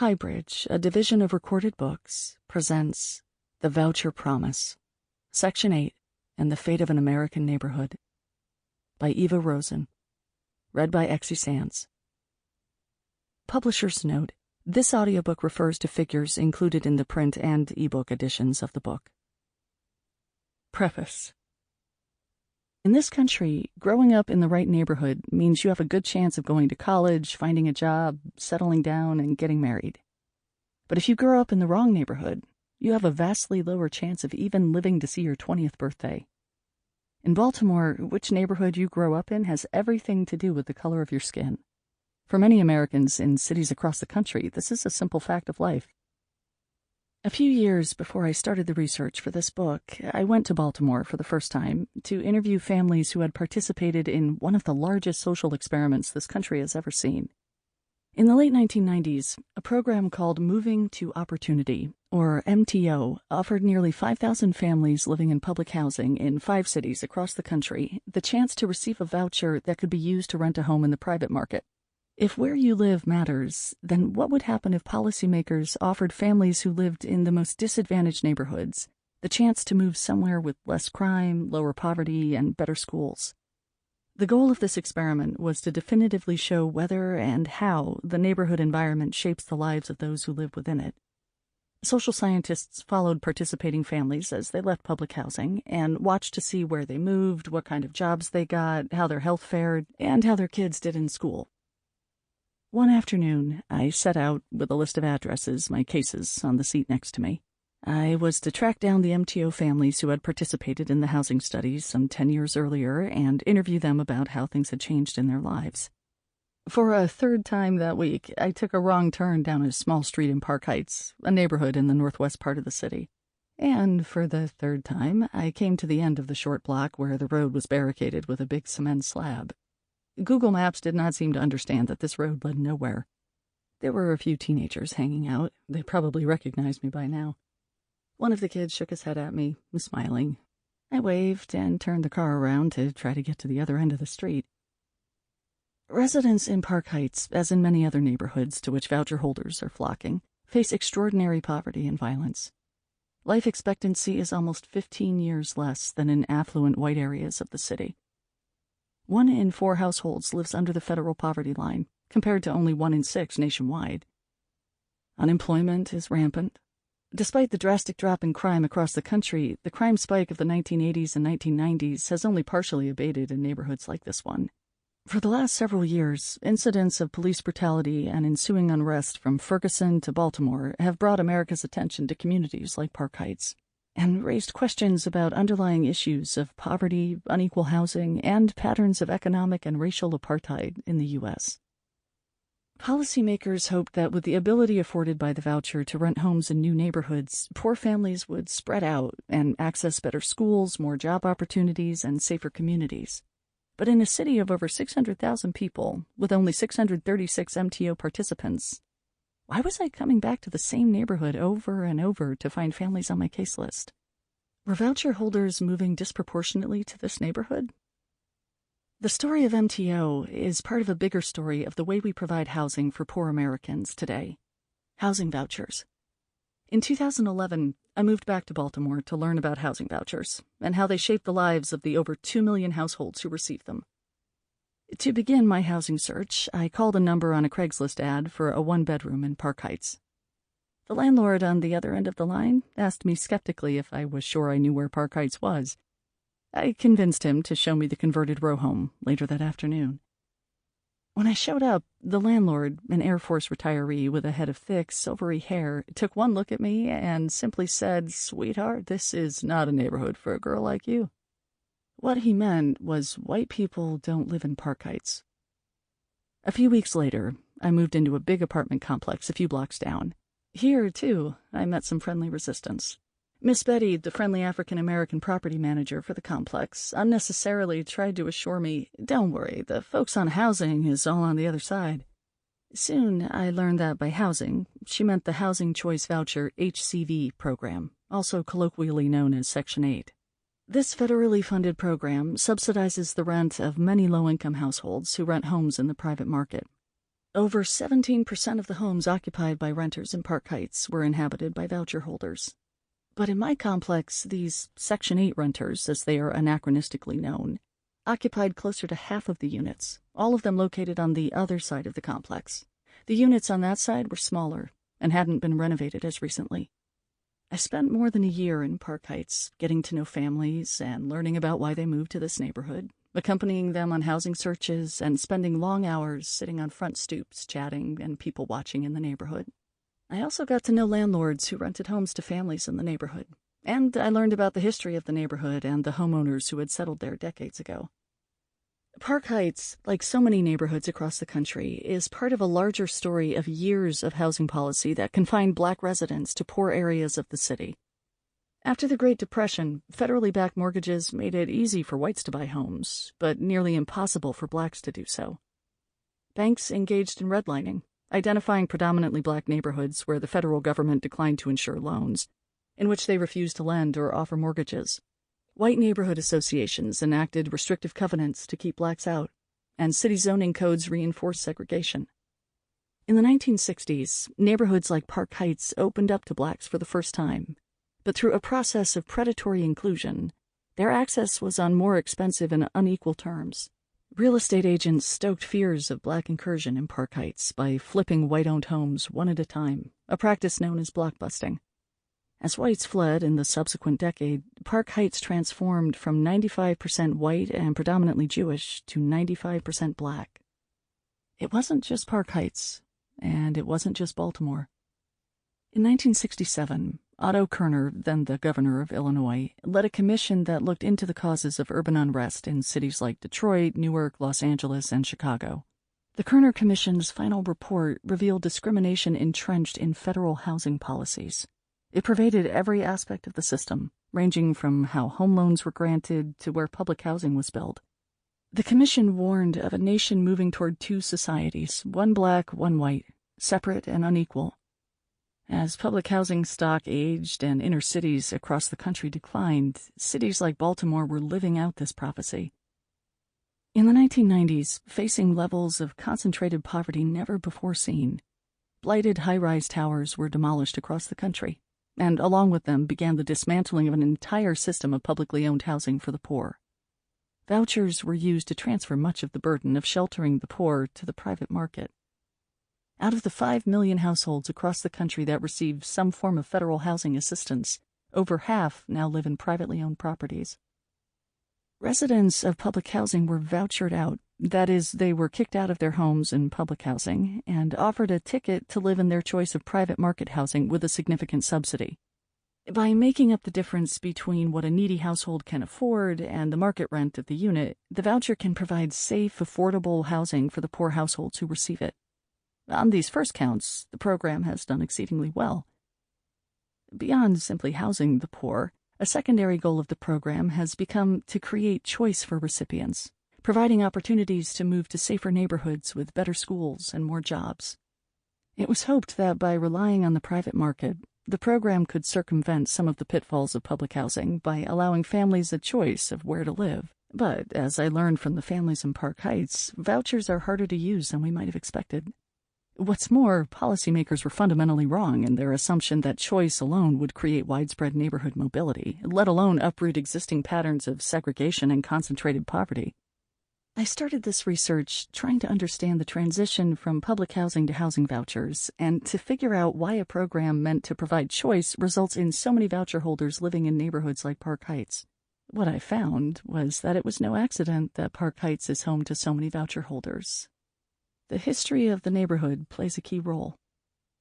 HighBridge, a division of Recorded Books, presents The Voucher Promise, Section 8, and the Fate of an American Neighborhood, by Eva Rosen, read by Exie Sands. Publisher's note: this audiobook refers to figures included in the print and ebook editions of the book. Preface. In this country, growing up in the right neighborhood means you have a good chance of going to college, finding a job, settling down, and getting married. But if you grow up in the wrong neighborhood, you have a vastly lower chance of even living to see your 20th birthday. In Baltimore, which neighborhood you grow up in has everything to do with the color of your skin. For many Americans in cities across the country, this is a simple fact of life. A few years before I started the research for this book, I went to Baltimore for the first time to interview families who had participated in one of the largest social experiments this country has ever seen. In the late 1990s, a program called Moving to Opportunity, or MTO, offered nearly 5,000 families living in public housing in 5 cities across the country the chance to receive a voucher that could be used to rent a home in the private market. If where you live matters, then what would happen if policymakers offered families who lived in the most disadvantaged neighborhoods the chance to move somewhere with less crime, lower poverty, and better schools? The goal of this experiment was to definitively show whether and how the neighborhood environment shapes the lives of those who live within it. Social scientists followed participating families as they left public housing and watched to see where they moved, what kind of jobs they got, how their health fared, and how their kids did in school. One afternoon, I set out with a list of addresses, my cases, on the seat next to me. I was to track down the MTO families who had participated in the housing studies some 10 years earlier and interview them about how things had changed in their lives. For a third time that week, I took a wrong turn down a small street in Park Heights, a neighborhood in the northwest part of the city. And for the third time, I came to the end of the short block where the road was barricaded with a big cement slab. Google Maps did not seem to understand that this road led nowhere. There were a few teenagers hanging out. They probably recognized me by now. One of the kids shook his head at me, smiling. I waved and turned the car around to try to get to the other end of the street. Residents in Park Heights, as in many other neighborhoods to which voucher holders are flocking, face extraordinary poverty and violence. Life expectancy is almost 15 years less than in affluent white areas of the city. 1 in 4 households lives under the federal poverty line, compared to only 1 in 6 nationwide. Unemployment is rampant. Despite the drastic drop in crime across the country, the crime spike of the 1980s and 1990s has only partially abated in neighborhoods like this one. For the last several years, incidents of police brutality and ensuing unrest from Ferguson to Baltimore have brought America's attention to communities like Park Heights, and raised questions about underlying issues of poverty, unequal housing, and patterns of economic and racial apartheid in the U.S. Policymakers hoped that with the ability afforded by the voucher to rent homes in new neighborhoods, poor families would spread out and access better schools, more job opportunities, and safer communities. But in a city of over 600,000 people, with only 636 MTO participants, why was I coming back to the same neighborhood over and over to find families on my case list? Were voucher holders moving disproportionately to this neighborhood? The story of MTO is part of a bigger story of the way we provide housing for poor Americans today. Housing vouchers. In 2011, I moved back to Baltimore to learn about housing vouchers and how they shape the lives of the over 2 million households who receive them. To begin my housing search, I called a number on a Craigslist ad for a 1-bedroom in Park Heights. The landlord on the other end of the line asked me skeptically if I was sure I knew where Park Heights was. I convinced him to show me the converted row home later that afternoon. When I showed up, the landlord, an Air Force retiree with a head of thick, silvery hair, took one look at me and simply said, "Sweetheart, this is not a neighborhood for a girl like you." What he meant was white people don't live in Park Heights. A few weeks later, I moved into a big apartment complex a few blocks down. Here, too, I met some friendly resistance. Miss Betty, the friendly African-American property manager for the complex, unnecessarily tried to assure me, "Don't worry, the folks on housing is all on the other side." Soon, I learned that by housing, she meant the Housing Choice Voucher HCV program, also colloquially known as Section 8. This federally funded program subsidizes the rent of many low-income households who rent homes in the private market. Over 17% of the homes occupied by renters in Park Heights were inhabited by voucher holders. But in my complex, these Section 8 renters, as they are anachronistically known, occupied closer to half of the units, all of them located on the other side of the complex. The units on that side were smaller and hadn't been renovated as recently. I spent more than a year in Park Heights, getting to know families and learning about why they moved to this neighborhood, accompanying them on housing searches and spending long hours sitting on front stoops chatting and people watching in the neighborhood. I also got to know landlords who rented homes to families in the neighborhood, and I learned about the history of the neighborhood and the homeowners who had settled there decades ago. Park Heights, like so many neighborhoods across the country, is part of a larger story of years of housing policy that confined Black residents to poor areas of the city. After the Great Depression, federally backed mortgages made it easy for whites to buy homes, but nearly impossible for Blacks to do so. Banks engaged in redlining, identifying predominantly Black neighborhoods where the federal government declined to insure loans, in which they refused to lend or offer mortgages. White neighborhood associations enacted restrictive covenants to keep Blacks out, and city zoning codes reinforced segregation. In the 1960s, neighborhoods like Park Heights opened up to Blacks for the first time, but through a process of predatory inclusion, their access was on more expensive and unequal terms. Real estate agents stoked fears of Black incursion in Park Heights by flipping white-owned homes one at a time, a practice known as blockbusting. As whites fled in the subsequent decade, Park Heights transformed from 95% white and predominantly Jewish to 95% Black. It wasn't just Park Heights, and it wasn't just Baltimore. In 1967, Otto Kerner, then the governor of Illinois, led a commission that looked into the causes of urban unrest in cities like Detroit, Newark, Los Angeles, and Chicago. The Kerner Commission's final report revealed discrimination entrenched in federal housing policies. It pervaded every aspect of the system, ranging from how home loans were granted to where public housing was built. The commission warned of a nation moving toward two societies, one Black, one white, separate and unequal. As public housing stock aged and inner cities across the country declined, cities like Baltimore were living out this prophecy. In the 1990s, facing levels of concentrated poverty never before seen, blighted high-rise towers were demolished across the country, and along with them began the dismantling of an entire system of publicly owned housing for the poor. Vouchers were used to transfer much of the burden of sheltering the poor to the private market. Out of the 5 million households across the country that receive some form of federal housing assistance, over half now live in privately owned properties. Residents of public housing were vouchered out. That is, they were kicked out of their homes in public housing and offered a ticket to live in their choice of private market housing with a significant subsidy. By making up the difference between what a needy household can afford and the market rent of the unit, the voucher can provide safe, affordable housing for the poor households who receive it. On these first counts, the program has done exceedingly well. Beyond simply housing the poor, a secondary goal of the program has become to create choice for recipients, providing opportunities to move to safer neighborhoods with better schools and more jobs. It was hoped that by relying on the private market, the program could circumvent some of the pitfalls of public housing by allowing families a choice of where to live. But, as I learned from the families in Park Heights, vouchers are harder to use than we might have expected. What's more, policymakers were fundamentally wrong in their assumption that choice alone would create widespread neighborhood mobility, let alone uproot existing patterns of segregation and concentrated poverty. I started this research trying to understand the transition from public housing to housing vouchers and to figure out why a program meant to provide choice results in so many voucher holders living in neighborhoods like Park Heights. What I found was that it was no accident that Park Heights is home to so many voucher holders. The history of the neighborhood plays a key role.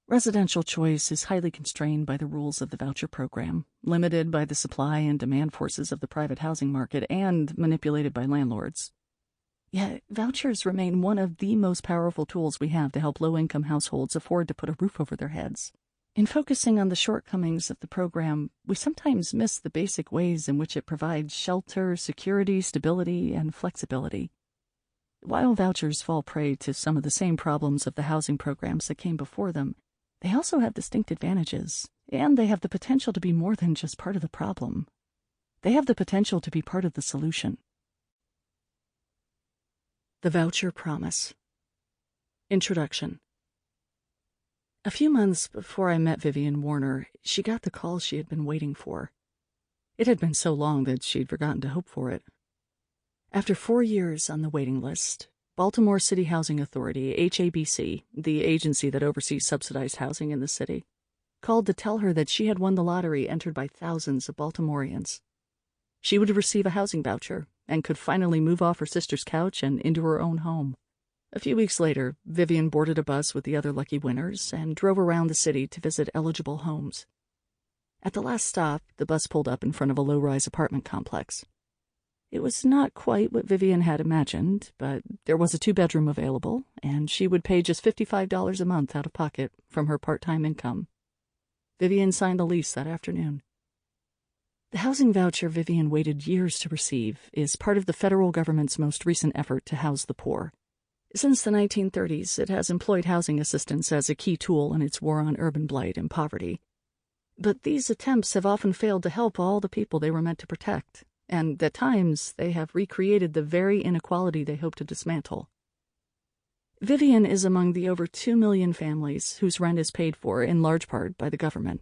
Residential choice is highly constrained by the rules of the voucher program, limited by the supply and demand forces of the private housing market, and manipulated by landlords. Yet, vouchers remain one of the most powerful tools we have to help low-income households afford to put a roof over their heads. In focusing on the shortcomings of the program, we sometimes miss the basic ways in which it provides shelter, security, stability, and flexibility. While vouchers fall prey to some of the same problems of the housing programs that came before them, they also have distinct advantages, and they have the potential to be more than just part of the problem. They have the potential to be part of the solution. The Voucher Promise. Introduction. A few months before I met Vivian Warner, she got the call she had been waiting for. It had been so long that she'd forgotten to hope for it. After 4 years on the waiting list, Baltimore City Housing Authority, HABC, the agency that oversees subsidized housing in the city, called to tell her that she had won the lottery entered by thousands of Baltimoreans. She would receive a housing voucher and could finally move off her sister's couch and into her own home. A few weeks later, Vivian boarded a bus with the other lucky winners and drove around the city to visit eligible homes. At the last stop, the bus pulled up in front of a low-rise apartment complex. It was not quite what Vivian had imagined, but there was a 2-bedroom available, and she would pay just $55 a month out of pocket from her part-time income. Vivian signed the lease that afternoon. The housing voucher Vivian waited years to receive is part of the federal government's most recent effort to house the poor. Since the 1930s, it has employed housing assistance as a key tool in its war on urban blight and poverty. But these attempts have often failed to help all the people they were meant to protect, and at times they have recreated the very inequality they hope to dismantle. Vivian is among the over 2 million families whose rent is paid for in large part by the government.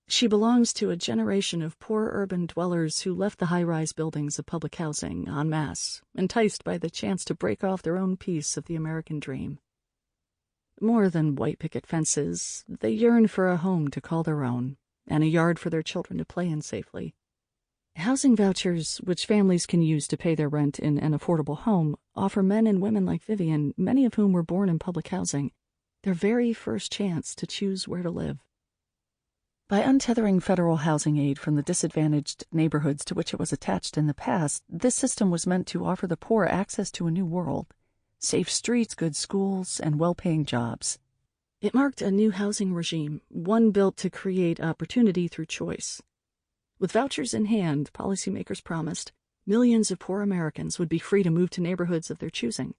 She belongs to a generation of poor urban dwellers who left the high-rise buildings of public housing en masse, enticed by the chance to break off their own piece of the American dream. More than white picket fences, they yearn for a home to call their own, and a yard for their children to play in safely. Housing vouchers, which families can use to pay their rent in an affordable home, offer men and women like Vivian, many of whom were born in public housing, their very first chance to choose where to live. By untethering federal housing aid from the disadvantaged neighborhoods to which it was attached in the past, this system was meant to offer the poor access to a new world, safe streets, good schools, and well-paying jobs. It marked a new housing regime, one built to create opportunity through choice. With vouchers in hand, policymakers promised millions of poor Americans would be free to move to neighborhoods of their choosing.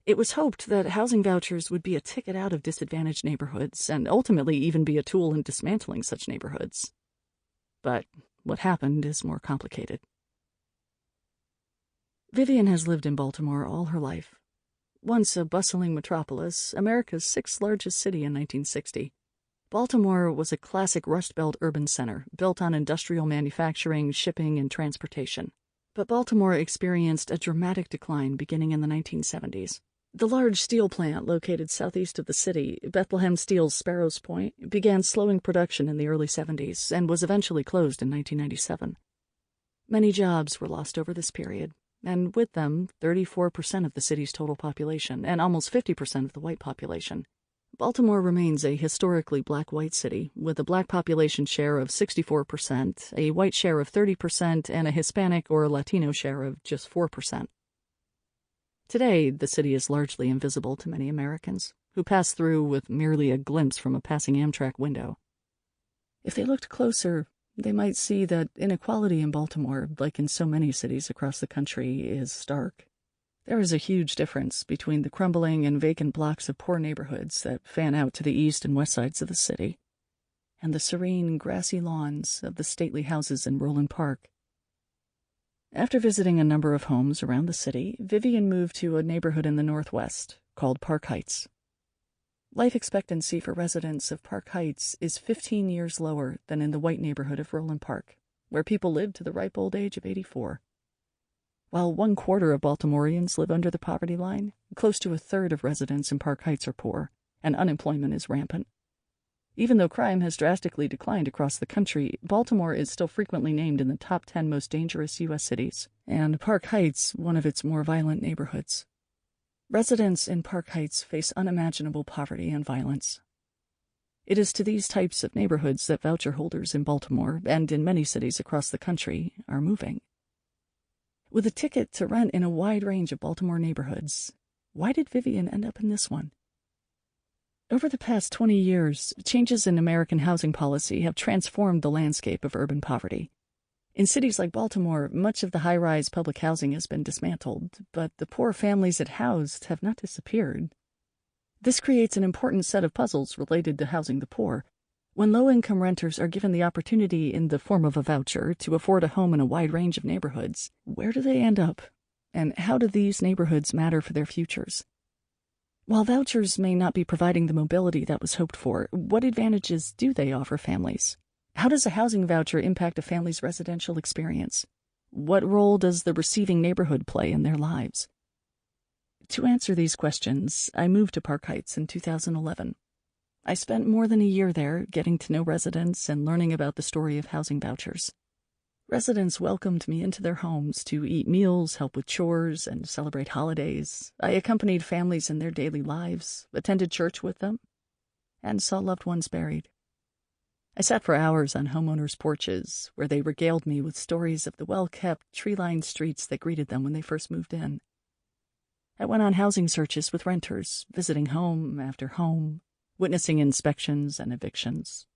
It was hoped that housing vouchers would be a ticket out of disadvantaged neighborhoods and ultimately even be a tool in dismantling such neighborhoods. But what happened is more complicated. Vivian has lived in Baltimore all her life. Once a bustling metropolis, America's 6th largest city in 1960, Baltimore was a classic Rust Belt urban center built on industrial manufacturing, shipping, and transportation. But Baltimore experienced a dramatic decline beginning in the 1970s. The large steel plant located southeast of the city, Bethlehem Steel's Sparrows Point, began slowing production in the early 70s and was eventually closed in 1997. Many jobs were lost over this period, and with them, 34% of the city's total population and almost 50% of the white population. Baltimore remains a historically black-white city, with a black population share of 64%, a white share of 30%, and a Hispanic or Latino share of just 4%. Today, the city is largely invisible to many Americans, who pass through with merely a glimpse from a passing Amtrak window. If they looked closer, they might see that inequality in Baltimore, like in so many cities across the country, is stark. There is a huge difference between the crumbling and vacant blocks of poor neighborhoods that fan out to the east and west sides of the city, and the serene, grassy lawns of the stately houses in Roland Park. After visiting a number of homes around the city, Vivian moved to a neighborhood in the northwest called Park Heights. Life expectancy for residents of Park Heights is 15 years lower than in the white neighborhood of Roland Park, where people live to the ripe old age of 84. While 1/4 of Baltimoreans live under the poverty line, close to 1/3 of residents in Park Heights are poor, and unemployment is rampant. Even though crime has drastically declined across the country, Baltimore is still frequently named in the top 10 most dangerous U.S. cities, and Park Heights one of its more violent neighborhoods. Residents in Park Heights face unimaginable poverty and violence. It is to these types of neighborhoods that voucher holders in Baltimore, and in many cities across the country, are moving. With a ticket to rent in a wide range of Baltimore neighborhoods, why did Vivian end up in this one? Over the past 20 years, changes in American housing policy have transformed the landscape of urban poverty. In cities like Baltimore, much of the high-rise public housing has been dismantled, but the poor families it housed have not disappeared. This creates an important set of puzzles related to housing the poor. When low-income renters are given the opportunity in the form of a voucher to afford a home in a wide range of neighborhoods, where do they end up? And how do these neighborhoods matter for their futures? While vouchers may not be providing the mobility that was hoped for, what advantages do they offer families? How does a housing voucher impact a family's residential experience? What role does the receiving neighborhood play in their lives? To answer these questions, I moved to Park Heights in 2011. I spent more than a year there getting to know residents and learning about the story of housing vouchers. Residents welcomed me into their homes to eat meals, help with chores, and celebrate holidays. I accompanied families in their daily lives, attended church with them, and saw loved ones buried. I sat for hours on homeowners' porches, where they regaled me with stories of the well-kept, tree-lined streets that greeted them when they first moved in. I went on housing searches with renters, visiting home after home, witnessing inspections and evictions.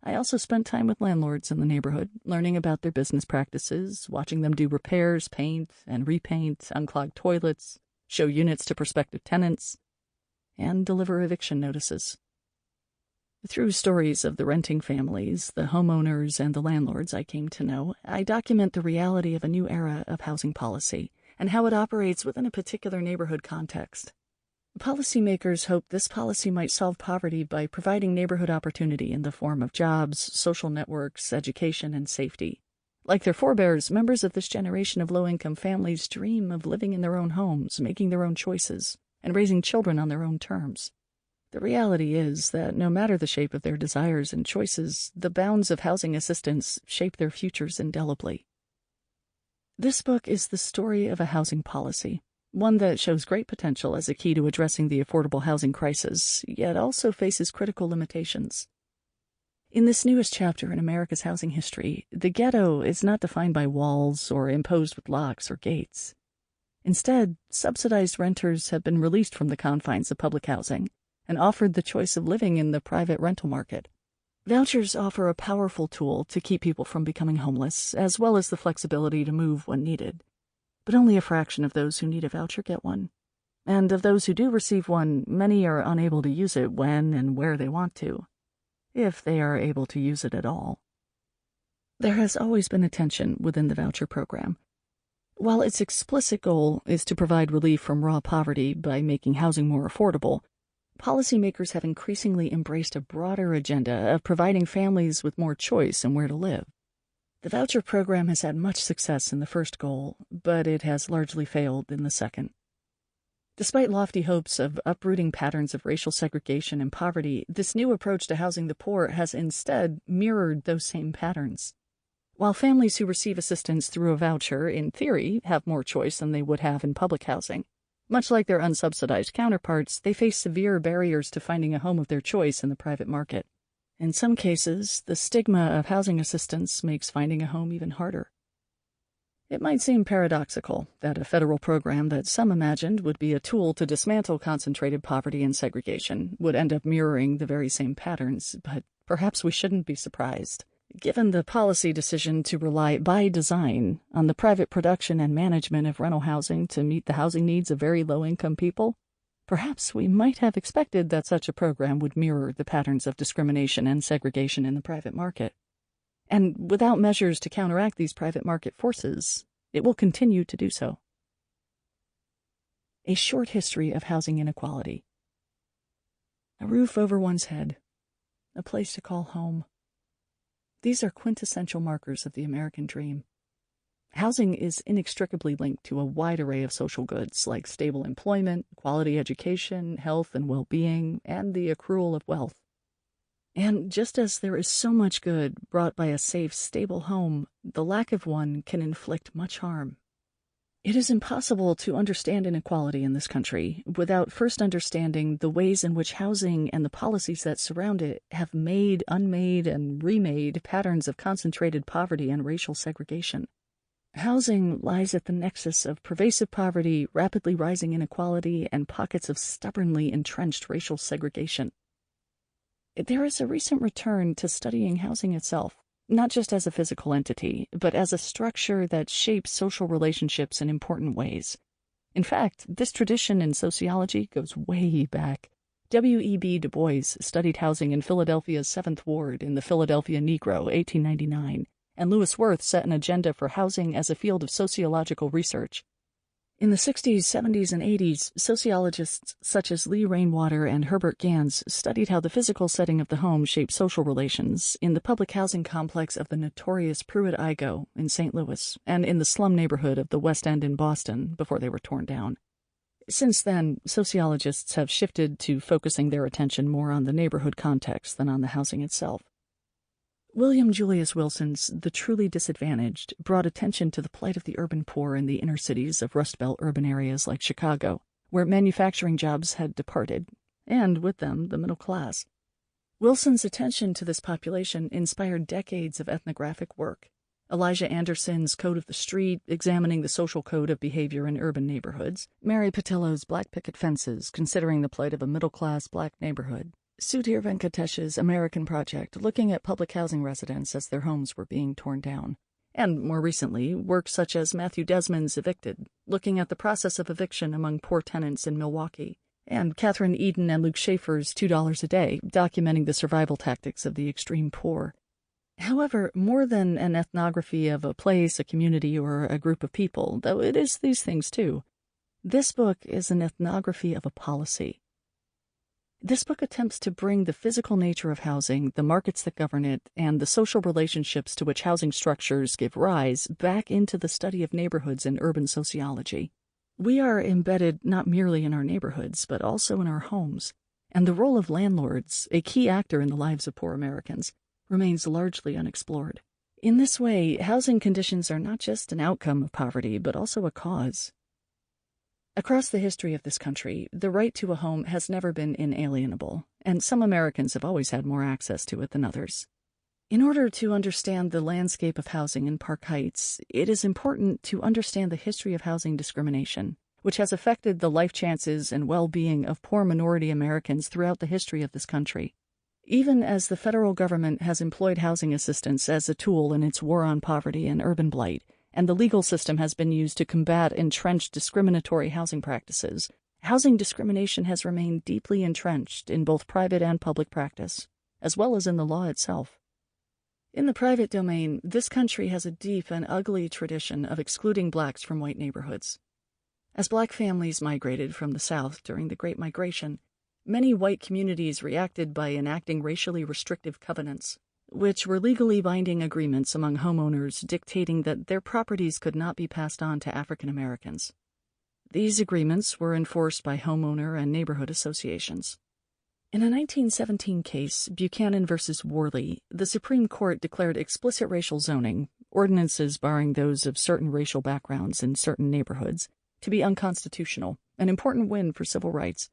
I also spent time with landlords in the neighborhood, learning about their business practices, watching them do repairs, paint and repaint, unclog toilets, show units to prospective tenants, and deliver eviction notices. Through stories of the renting families, the homeowners, and the landlords I came to know, I document the reality of a new era of housing policy and how it operates within a particular neighborhood context. Policymakers hope this policy might solve poverty by providing neighborhood opportunity in the form of jobs, social networks, education, and safety. Like their forebears, members of this generation of low-income families dream of living in their own homes, making their own choices, and raising children on their own terms. The reality is that no matter the shape of their desires and choices, the bounds of housing assistance shape their futures indelibly. This book is the story of a housing policy, one that shows great potential as a key to addressing the affordable housing crisis, yet also faces critical limitations. In this newest chapter in America's housing history, the ghetto is not defined by walls or imposed with locks or gates. Instead, subsidized renters have been released from the confines of public housing and offered the choice of living in the private rental market. Vouchers offer a powerful tool to keep people from becoming homeless, as well as the flexibility to move when needed. But only a fraction of those who need a voucher get one. And of those who do receive one, many are unable to use it when and where they want to, if they are able to use it at all. There has always been a tension within the voucher program. While its explicit goal is to provide relief from raw poverty by making housing more affordable, policymakers have increasingly embraced a broader agenda of providing families with more choice in where to live. The voucher program has had much success in the first goal, but it has largely failed in the second. Despite lofty hopes of uprooting patterns of racial segregation and poverty, this new approach to housing the poor has instead mirrored those same patterns. While families who receive assistance through a voucher, in theory, have more choice than they would have in public housing, much like their unsubsidized counterparts, they face severe barriers to finding a home of their choice in the private market. In some cases, the stigma of housing assistance makes finding a home even harder. It might seem paradoxical that a federal program that some imagined would be a tool to dismantle concentrated poverty and segregation would end up mirroring the very same patterns, but perhaps we shouldn't be surprised. Given the policy decision to rely by design on the private production and management of rental housing to meet the housing needs of very low-income people, perhaps we might have expected that such a program would mirror the patterns of discrimination and segregation in the private market. And without measures to counteract these private market forces, it will continue to do so. A short history of housing inequality. A roof over one's head, a place to call home. These are quintessential markers of the American dream. Housing is inextricably linked to a wide array of social goods like stable employment, quality education, health and well-being, and the accrual of wealth. And just as there is so much good brought by a safe, stable home, the lack of one can inflict much harm. It is impossible to understand inequality in this country without first understanding the ways in which housing and the policies that surround it have made, unmade, and remade patterns of concentrated poverty and racial segregation. Housing lies at the nexus of pervasive poverty, rapidly rising inequality, and pockets of stubbornly entrenched racial segregation. There is a recent return to studying housing itself, not just as a physical entity, but as a structure that shapes social relationships in important ways. In fact, this tradition in sociology goes way back. W.E.B. Du Bois studied housing in Philadelphia's 7th Ward in the Philadelphia Negro, 1899, and Louis Wirth set an agenda for housing as a field of sociological research. In the 60s, 70s, and 80s, sociologists such as Lee Rainwater and Herbert Gans studied how the physical setting of the home shaped social relations in the public housing complex of the notorious Pruitt-Igoe in St. Louis and in the slum neighborhood of the West End in Boston before they were torn down. Since then, sociologists have shifted to focusing their attention more on the neighborhood context than on the housing itself. William Julius Wilson's The Truly Disadvantaged brought attention to the plight of the urban poor in the inner cities of Rust Belt urban areas like Chicago, where manufacturing jobs had departed, and with them the middle class. Wilson's attention to this population inspired decades of ethnographic work. Elijah Anderson's Code of the Street, examining the social code of behavior in urban neighborhoods, Mary Patillo's Black Picket Fences, considering the plight of a middle-class black neighborhood, Sudhir Venkatesh's American Project, looking at public housing residents as their homes were being torn down. And more recently, work such as Matthew Desmond's Evicted, looking at the process of eviction among poor tenants in Milwaukee, and Catherine Eden and Luke Schaefer's $2 a Day, documenting the survival tactics of the extreme poor. However, more than an ethnography of a place, a community, or a group of people, though it is these things too, this book is an ethnography of a policy. This book attempts to bring the physical nature of housing, the markets that govern it, and the social relationships to which housing structures give rise back into the study of neighborhoods and urban sociology. We are embedded not merely in our neighborhoods, but also in our homes, and the role of landlords, a key actor in the lives of poor Americans, remains largely unexplored. In this way, housing conditions are not just an outcome of poverty, but also a cause. Across the history of this country, the right to a home has never been inalienable, and some Americans have always had more access to it than others. In order to understand the landscape of housing in Park Heights, it is important to understand the history of housing discrimination, which has affected the life chances and well-being of poor minority Americans throughout the history of this country. Even as the federal government has employed housing assistance as a tool in its war on poverty and urban blight, and the legal system has been used to combat entrenched discriminatory housing practices, housing discrimination has remained deeply entrenched in both private and public practice, as well as in the law itself. In the private domain, this country has a deep and ugly tradition of excluding blacks from white neighborhoods. As black families migrated from the South during the Great Migration, many white communities reacted by enacting racially restrictive covenants, which were legally binding agreements among homeowners dictating that their properties could not be passed on to African Americans. These agreements were enforced by homeowner and neighborhood associations. In a 1917 case, Buchanan v. Worley, the Supreme Court declared explicit racial zoning, ordinances barring those of certain racial backgrounds in certain neighborhoods, to be unconstitutional, an important win for civil rights.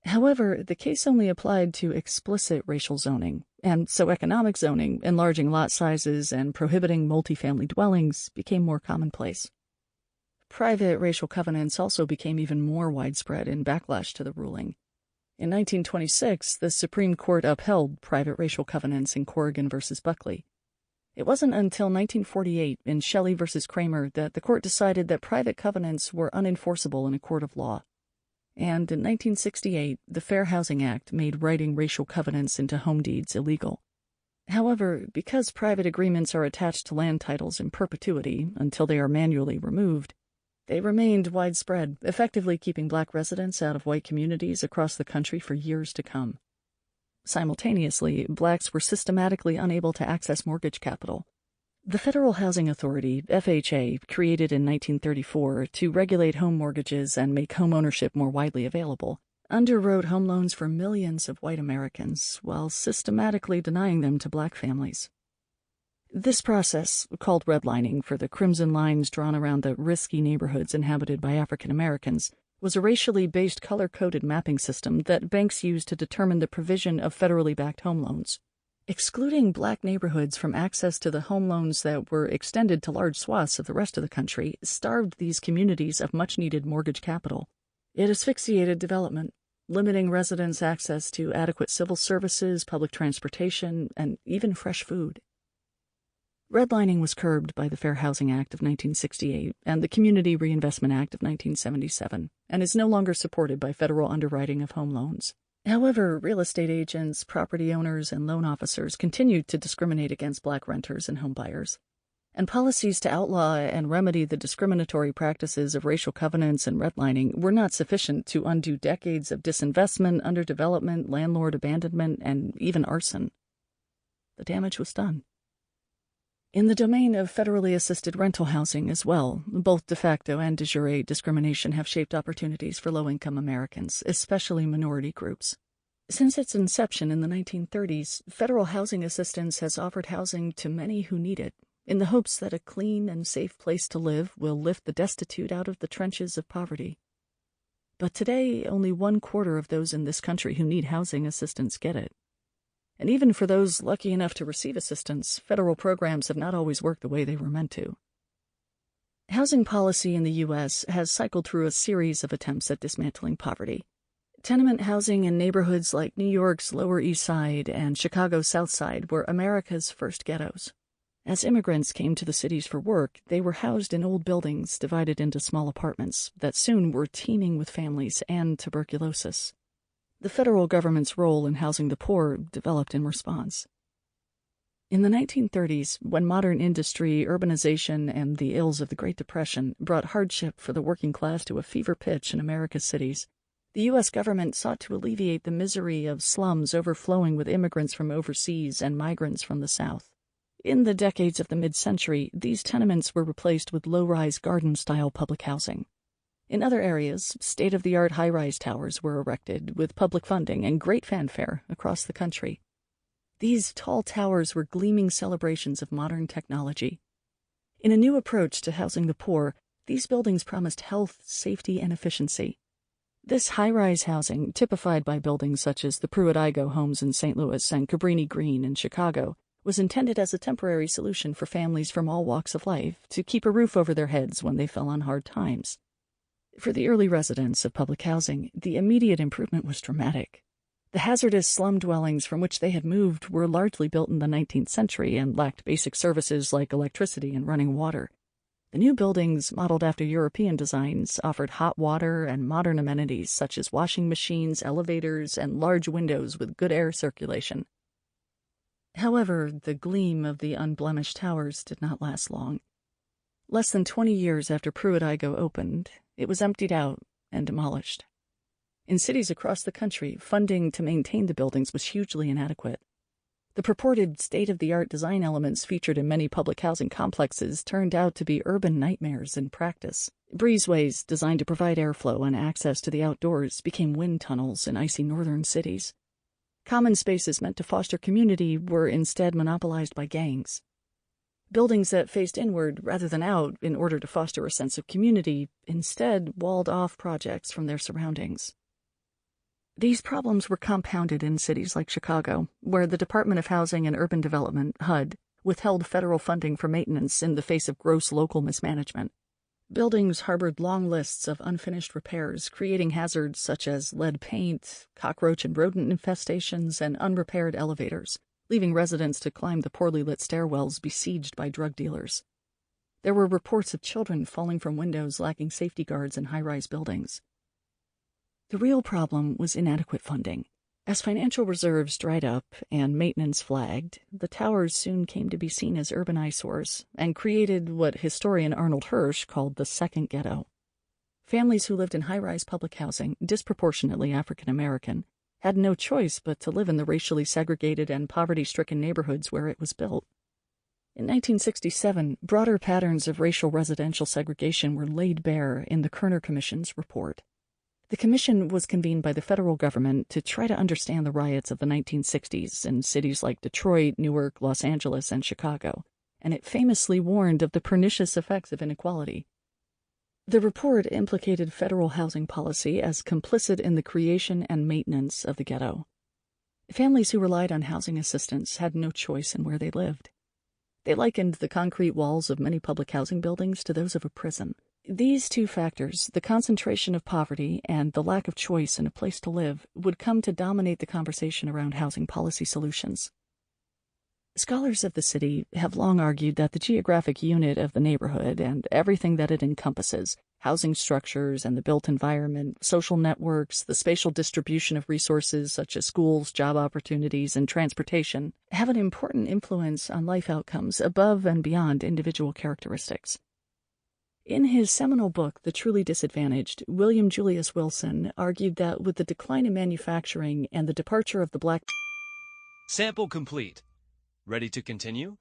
However, the case only applied to explicit racial zoning, and so economic zoning, enlarging lot sizes and prohibiting multifamily dwellings, became more commonplace. Private racial covenants also became even more widespread in backlash to the ruling. In 1926, the Supreme Court upheld private racial covenants in Corrigan v. Buckley. It wasn't until 1948 in Shelley v. Kramer that the court decided that private covenants were unenforceable in a court of law. And in 1968, the Fair Housing Act made writing racial covenants into home deeds illegal. However, because private agreements are attached to land titles in perpetuity until they are manually removed, they remained widespread, effectively keeping black residents out of white communities across the country for years to come. Simultaneously, blacks were systematically unable to access mortgage capital. The Federal Housing Authority, FHA, created in 1934 to regulate home mortgages and make home ownership more widely available, underwrote home loans for millions of white Americans while systematically denying them to black families. This process, called redlining for the crimson lines drawn around the risky neighborhoods inhabited by African Americans, was a racially based color-coded mapping system that banks used to determine the provision of federally backed home loans. Excluding black neighborhoods from access to the home loans that were extended to large swaths of the rest of the country starved these communities of much-needed mortgage capital. It asphyxiated development, limiting residents' access to adequate civil services, public transportation, and even fresh food. Redlining was curbed by the Fair Housing Act of 1968 and the Community Reinvestment Act of 1977, and is no longer supported by federal underwriting of home loans. However, real estate agents, property owners, and loan officers continued to discriminate against black renters and home buyers. And policies to outlaw and remedy the discriminatory practices of racial covenants and redlining were not sufficient to undo decades of disinvestment, underdevelopment, landlord abandonment, and even arson. The damage was done. In the domain of federally assisted rental housing as well, both de facto and de jure discrimination have shaped opportunities for low-income Americans, especially minority groups. Since its inception in the 1930s, federal housing assistance has offered housing to many who need it, in the hopes that a clean and safe place to live will lift the destitute out of the trenches of poverty. But today, only 1/4 of those in this country who need housing assistance get it. And even for those lucky enough to receive assistance, federal programs have not always worked the way they were meant to. Housing policy in the U.S. has cycled through a series of attempts at dismantling poverty. Tenement housing in neighborhoods like New York's Lower East Side and Chicago's South Side were America's first ghettos. As immigrants came to the cities for work, they were housed in old buildings divided into small apartments that soon were teeming with families and tuberculosis. The federal government's role in housing the poor developed in response. In the 1930s, when modern industry, urbanization, and the ills of the Great Depression brought hardship for the working class to a fever pitch in America's cities, the U.S. government sought to alleviate the misery of slums overflowing with immigrants from overseas and migrants from the South. In the decades of the mid-century, these tenements were replaced with low-rise garden-style public housing. In other areas, state-of-the-art high-rise towers were erected with public funding and great fanfare across the country. These tall towers were gleaming celebrations of modern technology. In a new approach to housing the poor, these buildings promised health, safety, and efficiency. This high-rise housing, typified by buildings such as the Pruitt-Igoe homes in St. Louis and Cabrini Green in Chicago, was intended as a temporary solution for families from all walks of life to keep a roof over their heads when they fell on hard times. For the early residents of public housing, the immediate improvement was dramatic. The hazardous slum dwellings from which they had moved were largely built in the 19th century and lacked basic services like electricity and running water. The new buildings, modeled after European designs, offered hot water and modern amenities such as washing machines, elevators, and large windows with good air circulation. However, the gleam of the unblemished towers did not last long. Less than 20 years after Pruitt-Igoe opened, it was emptied out and demolished. In cities across the country, funding to maintain the buildings was hugely inadequate. The purported state-of-the-art design elements featured in many public housing complexes turned out to be urban nightmares in practice. Breezeways designed to provide airflow and access to the outdoors became wind tunnels in icy northern cities. Common spaces meant to foster community were instead monopolized by gangs. Buildings that faced inward rather than out in order to foster a sense of community instead walled off projects from their surroundings. These problems were compounded in cities like Chicago, where the Department of Housing and Urban Development, HUD, withheld federal funding for maintenance in the face of gross local mismanagement. Buildings harbored long lists of unfinished repairs, creating hazards such as lead paint, cockroach and rodent infestations, and unrepaired elevators, leaving residents to climb the poorly lit stairwells besieged by drug dealers. There were reports of children falling from windows lacking safety guards in high-rise buildings. The real problem was inadequate funding. As financial reserves dried up and maintenance flagged, the towers soon came to be seen as urban eyesores and created what historian Arnold Hirsch called the second ghetto. Families who lived in high-rise public housing, disproportionately African American, had no choice but to live in the racially segregated and poverty-stricken neighborhoods where it was built. In 1967, broader patterns of racial residential segregation were laid bare in the Kerner Commission's report. The commission was convened by the federal government to try to understand the riots of the 1960s in cities like Detroit, Newark, Los Angeles, and Chicago, and it famously warned of the pernicious effects of inequality. The report implicated federal housing policy as complicit in the creation and maintenance of the ghetto. Families who relied on housing assistance had no choice in where they lived. They likened the concrete walls of many public housing buildings to those of a prison. These two factors, the concentration of poverty and the lack of choice in a place to live, would come to dominate the conversation around housing policy solutions. Scholars of the city have long argued that the geographic unit of the neighborhood and everything that it encompasses, Housing structures and the built environment, social networks, the spatial distribution of resources such as schools, job opportunities, and transportation have an important influence on life outcomes above and beyond individual characteristics. In his seminal book, The Truly Disadvantaged, William Julius Wilson argued that with the decline in manufacturing and the departure of the black... Sample complete. Ready to continue?